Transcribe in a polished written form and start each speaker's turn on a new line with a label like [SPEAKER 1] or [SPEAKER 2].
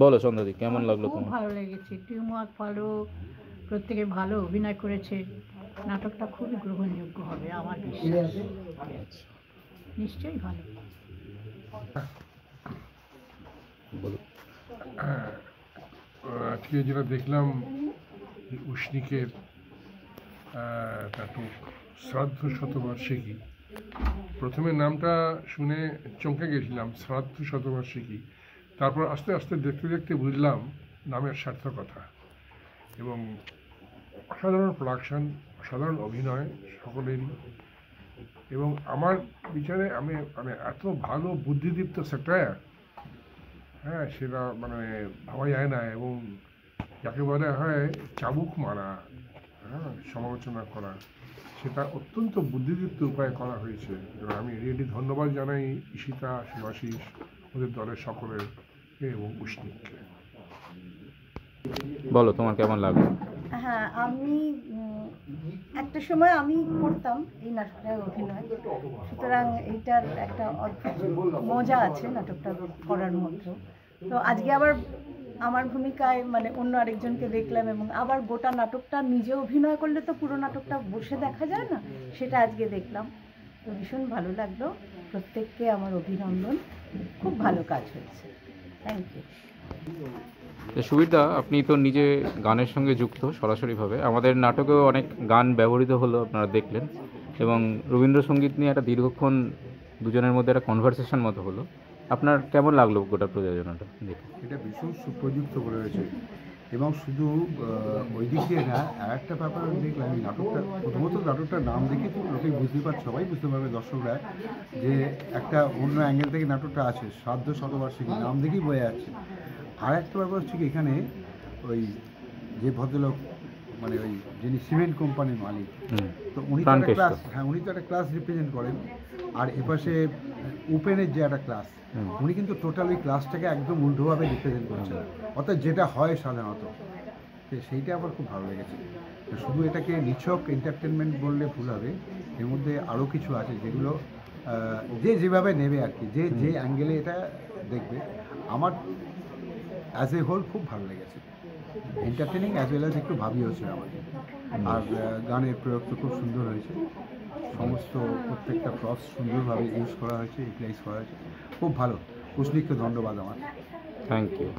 [SPEAKER 1] বলো সন্ধ্যাদি, কেমন লাগলো
[SPEAKER 2] খুব
[SPEAKER 1] তোমার?
[SPEAKER 2] ভালো লেগেছে, টিমওয়ার্ক ভালো, প্রত্যেকে ভালো অভিনয় করেছে। নাটকটা খুবই গ্রহণযোগ্য হবে আমার বিশ্বাস।
[SPEAKER 1] আচ্ছা,
[SPEAKER 2] নিশ্চয়ই ভালো।
[SPEAKER 1] বলো।
[SPEAKER 3] আজকে যেটা দেখলাম উষ্ণিকের নাটক শ্রাদ্ধ শতবার্ষিকী, প্রথমে নামটা শুনে চমকে গেছিলাম, শ্রাদ্ধ শতবার্ষিকী। তারপর আস্তে আস্তে দেখতে দেখতে বুঝলাম নামের সার্থকতা। এবং অসাধারণ প্রোডাকশন, অসাধারণ অভিনয় সকলেরই। এবং আমার বিচারে আমি মানে এত ভালো বুদ্ধিদীপ্ত সেক্রেটার, হ্যাঁ, সেটা মানে ভাবা যায় না। এবং যাকে বলা হয় চাবুক মারা, হ্যাঁ, সমালোচনা করা, সেটা অত্যন্ত বুদ্ধিদীপ্ত উপায়ে করা হয়েছে। এবং আমি রিয়েলি ধন্যবাদ জানাই ঈশিতা, সুভাষিস, ওদের দলের সকলের এবং উষ্ণিককে।
[SPEAKER 1] বলো তোমার কেমন লাগলো?
[SPEAKER 4] হ্যাঁ, আমি একটা সময় আমি করতাম এই নাটকটায় অভিনয়, সুতরাং এইটার একটা অদ্ভুত মজা আছে নাটকটা করার মধ্যে। তো আজকে আবার আমার ভূমিকায় মানে অন্য আরেকজনকে দেখলাম, এবং আবার গোটা নাটকটা নিজে অভিনয় করলে তো পুরো নাটকটা বসে দেখা যায় না, সেটা আজকে দেখলাম। তো ভীষণ ভালো লাগলো। প্রত্যেককে আমার অভিনন্দন, খুব ভালো কাজ হয়েছে। Thank you.
[SPEAKER 1] সুবীরদা, আপনি তো নিজে গানের সঙ্গে যুক্ত সরাসরিভাবে, আমাদের নাটকেও অনেক গান ব্যবহৃত হলো, আপনারা দেখলেন। এবং রবীন্দ্রসঙ্গীত নিয়ে একটা দীর্ঘক্ষণ দুজনের মধ্যে একটা কনভারসেশন মতো হলো। আপনার কেমন লাগলো গোটা প্রযোজনাটা দেখে?
[SPEAKER 5] এটা ভীষণ সুপ্রযুক্ত করেছে। এবং শুধু ওই দিক দিয়ে না, আর একটা ব্যাপার আমি দেখলাম এই নাটকটা, প্রথমত নাটকটার নাম দেখে তো লোকে বুঝতে পারছে, সবাই বুঝতে পারবে দর্শকরা, যে একটা অন্য অ্যাঙ্গেল থেকে নাটকটা আছে। শ্রাদ্ধ শতবার্ষিকী নাম দেখেই বোঝা যাচ্ছে। আর একটা ব্যাপার হচ্ছে কি, এখানে ওই যে ভদ্রলোক, মানে ওই যিনি সিমেন্ট কোম্পানির মালিক, তো উনি তো একটা ক্লাস, হ্যাঁ, উনি তো একটা ক্লাস রিপ্রেজেন্ট করেন। আর এপাশে উপেনের যে একটা ক্লাস, উনি কিন্তু টোটাল ওই ক্লাসটাকে একদম উল্টোভাবে রিপ্রেজেন্ট করছেন, অর্থাৎ যেটা হয় সাধারণত। তো সেইটা আমার খুব ভালো লেগেছে। তো শুধু এটাকে নিছক এন্টারটেনমেন্ট বললে ভুল হবে, এর মধ্যে আরও কিছু আছে যেগুলো যে যেভাবে নেবে আর কি, যে যে অ্যাঙ্গেলে এটা দেখবে। আমার অ্যাজ এ হোল খুব ভালো লেগেছে। এন্টারটেনিং অ্যাজ ওয়েল অ্যাজ একটু ভাবিয়েছে আমাকে। আর গানের প্রয়োগ তো খুব সুন্দর হয়েছে। সমস্ত প্রত্যেকটা ক্রস সুন্দরভাবে ইউজ করা হয়েছে, ইউটিলাইজ করা হয়েছে। খুব ভালো। কুশলিককে ধন্যবাদ আমার।
[SPEAKER 1] Thank you.